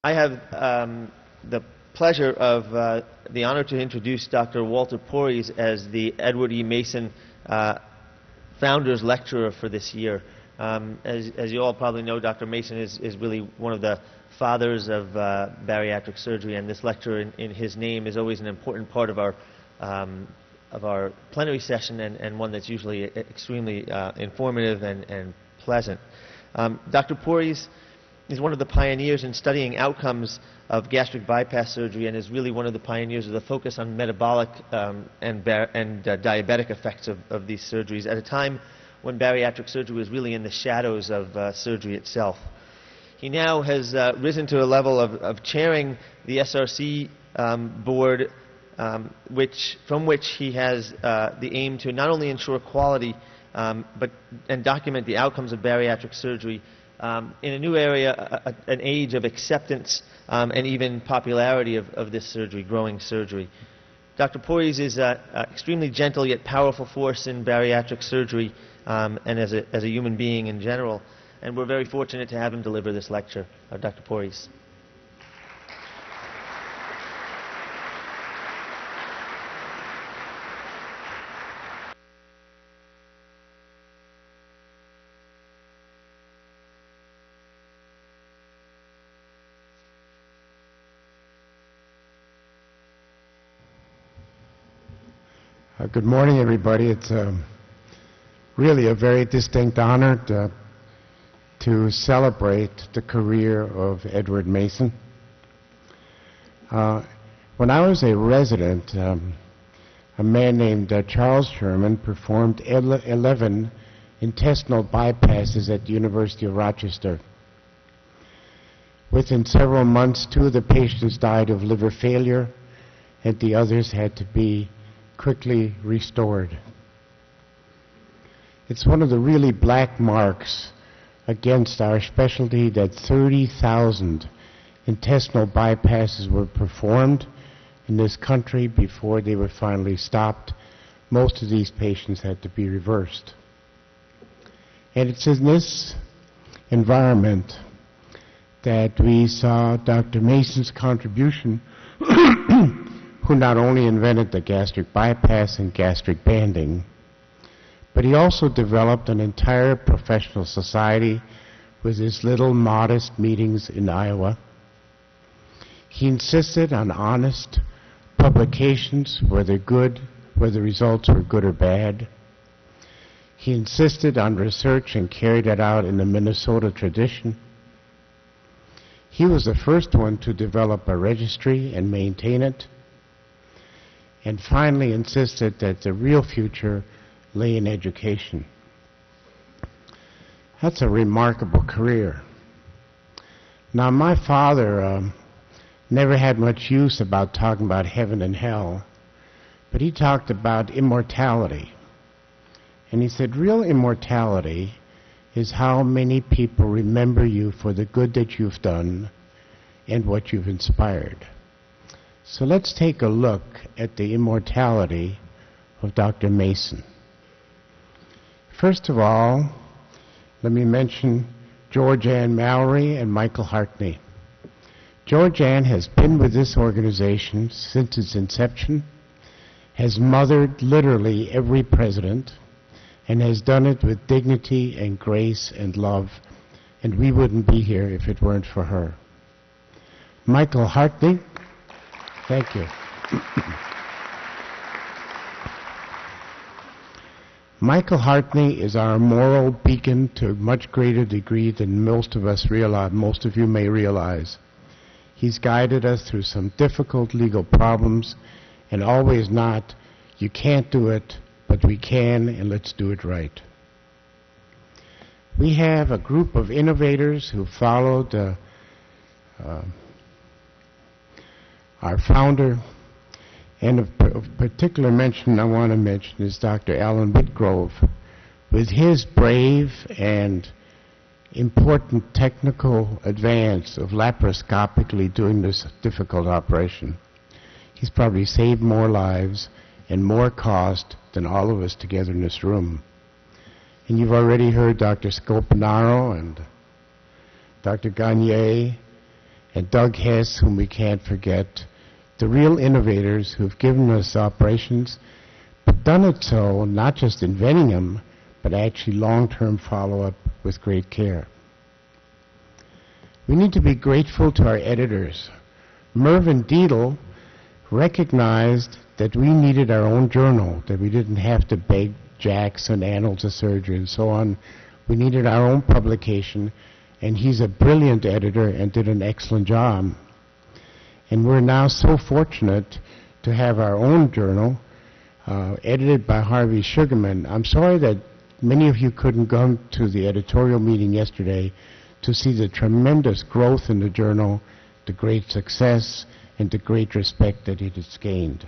I have the pleasure of the honor to introduce Dr. Walter Pories as the Edward E. Mason Founders Lecturer for this year. As you all probably know, Dr. Mason is really one of the fathers of bariatric surgery, and this lecture in his name is always an important part of our plenary session, and one that's usually extremely informative and pleasant. Dr. Pories is one of the pioneers in studying outcomes of gastric bypass surgery, and is really one of the pioneers of the focus on metabolic and diabetic effects of these surgeries at a time when bariatric surgery was really in the shadows of surgery itself. He now has risen to a level of chairing the SRC board, from which he has the aim to not only ensure quality and document the outcomes of bariatric surgery in a new area, an age of acceptance and even popularity of this surgery, growing surgery. Dr. Pories is an extremely gentle yet powerful force in bariatric surgery and as a human being in general, and we're very fortunate to have him deliver this lecture. Dr. Pories. Good morning, everybody. It's really a very distinct honor to celebrate the career of Edward Mason. When I was a resident, a man named Charles Sherman performed 11 intestinal bypasses at the University of Rochester. Within several months, 2 of the patients died of liver failure, and the others had to be quickly restored. It's one of the really black marks against our specialty that 30,000 intestinal bypasses were performed in this country before they were finally stopped. Most of these patients had to be reversed. And it's in this environment that we saw Dr. Mason's contribution, who not only invented the gastric bypass and gastric banding, but he also developed an entire professional society with his little modest meetings in Iowa. He insisted on honest publications, whether the results were good or bad. He insisted on research and carried it out in the Minnesota tradition. He was the first one to develop a registry and maintain it, and finally insisted that the real future lay in education. That's a remarkable career. Now, my father never had much use about talking about heaven and hell, but he talked about immortality. And he said, real immortality is how many people remember you for the good that you've done and what you've inspired. So let's take a look at the immortality of Dr. Mason. First of all, let me mention George Ann Mallory and Michael Hartney. George Ann has been with this organization since its inception, has mothered literally every president, and has done it with dignity and grace and love, and we wouldn't be here if it weren't for her. Michael Hartney. Thank you. Michael Hartney is our moral beacon to a much greater degree than most of us realize, most of you may realize. He's guided us through some difficult legal problems, and always not, you can't do it, but we can, and let's do it right. We have a group of innovators who followed our founder, and of particular mention I want to mention is Dr. Alan Whitgrove. With his brave and important technical advance of laparoscopically doing this difficult operation, he's probably saved more lives and more cost than all of us together in this room. And you've already heard Dr. Scopanaro and Dr. Gagne and Doug Hess, whom we can't forget, the real innovators who've given us operations, but done it so not just inventing them, but actually long-term follow-up with great care. We need to be grateful to our editors. Mervyn Deedle recognized that we needed our own journal, that we didn't have to beg Jackson, Annals of Surgery, and so on. We needed our own publication, and he's a brilliant editor and did an excellent job. And we're now so fortunate to have our own journal, edited by Harvey Sugarman. I'm sorry that many of you couldn't go to the editorial meeting yesterday to see the tremendous growth in the journal, the great success, and the great respect that it has gained.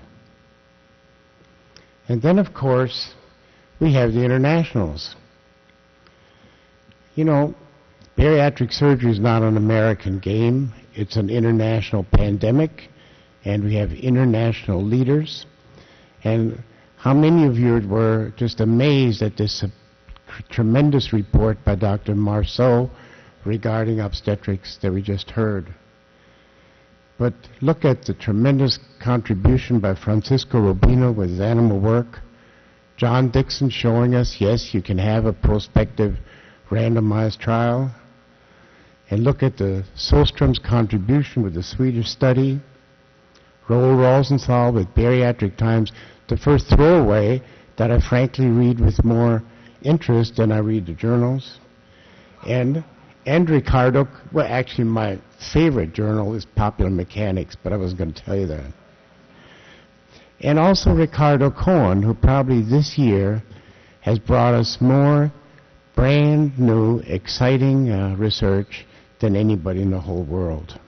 And then, of course, we have the internationals. You know, bariatric surgery is not an American game. It's an international pandemic, and we have international leaders. And how many of you were just amazed at this tremendous report by Dr. Marceau regarding obstetrics that we just heard? But look at the tremendous contribution by Francisco Rubino with his animal work. John Dixon showing us, yes, you can have a prospective randomized trial. And look at the Sostrom's contribution with the Swedish study. Roel Rosenthal with Bariatric Times, the first throwaway that I frankly read with more interest than I read the journals. And Ricardo, well, actually my favorite journal is Popular Mechanics, but I wasn't going to tell you that. And also Ricardo Cohen, who probably this year has brought us more brand new, exciting research than anybody in the whole world.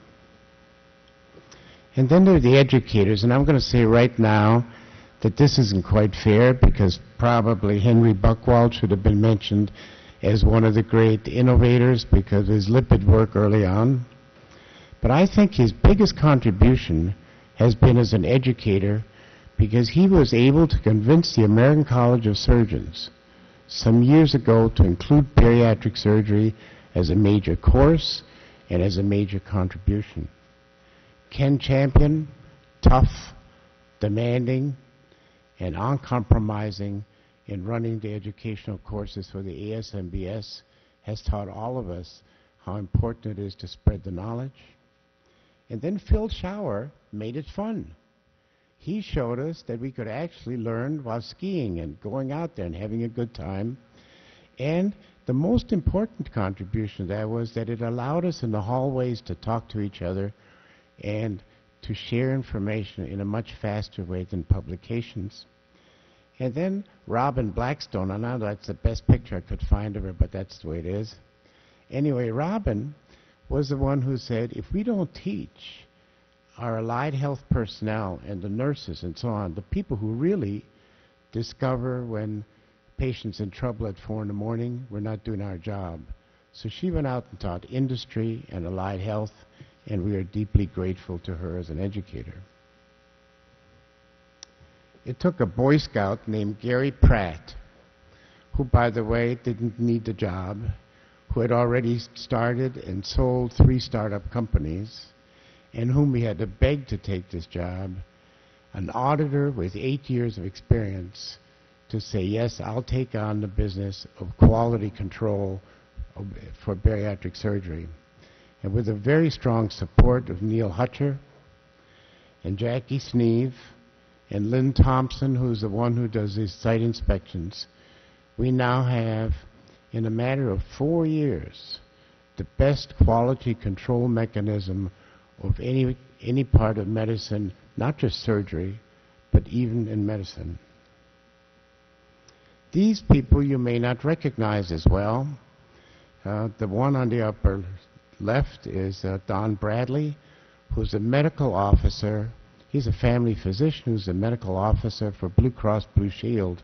And then there are the educators, and I'm going to say right now that this isn't quite fair because probably Henry Buchwald should have been mentioned as one of the great innovators because of his lipid work early on. But I think his biggest contribution has been as an educator because he was able to convince the American College of Surgeons some years ago to include bariatric surgery as a major course and as a major contribution. Ken Champion, tough, demanding, and uncompromising in running the educational courses for the ASMBS, has taught all of us how important it is to spread the knowledge. And then Phil Schauer made it fun. He showed us that we could actually learn while skiing and going out there and having a good time. And the most important contribution to that was that it allowed us in the hallways to talk to each other and to share information in a much faster way than publications. And then Robin Blackstone, I know that's the best picture I could find of her, but that's the way it is. Anyway, Robin was the one who said, if we don't teach our allied health personnel and the nurses and so on, the people who really discover when patients in trouble at 4 in the morning, we're not doing our job. So she went out and taught industry and allied health, and we are deeply grateful to her as an educator. It took a Boy Scout named Gary Pratt, who, by the way, didn't need the job, who had already started and sold 3 startup companies, and whom we had to beg to take this job, an auditor with 8 years of experience, to say, yes, I'll take on the business of quality control for bariatric surgery. And with the very strong support of Neil Hutcher and Jackie Sneeve and Lynn Thompson, who's the one who does these site inspections, we now have, in a matter of 4 years, the best quality control mechanism of any part of medicine, not just surgery, but even in medicine. These people you may not recognize as well. The one on the upper left is Don Bradley, who's a medical officer. He's a family physician who's a medical officer for Blue Cross Blue Shield.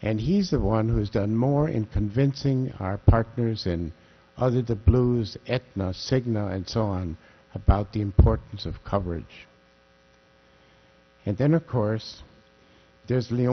And he's the one who's done more in convincing our partners in other the Blues, Aetna, Cigna, and so on, about the importance of coverage. And then, of course, there's Leon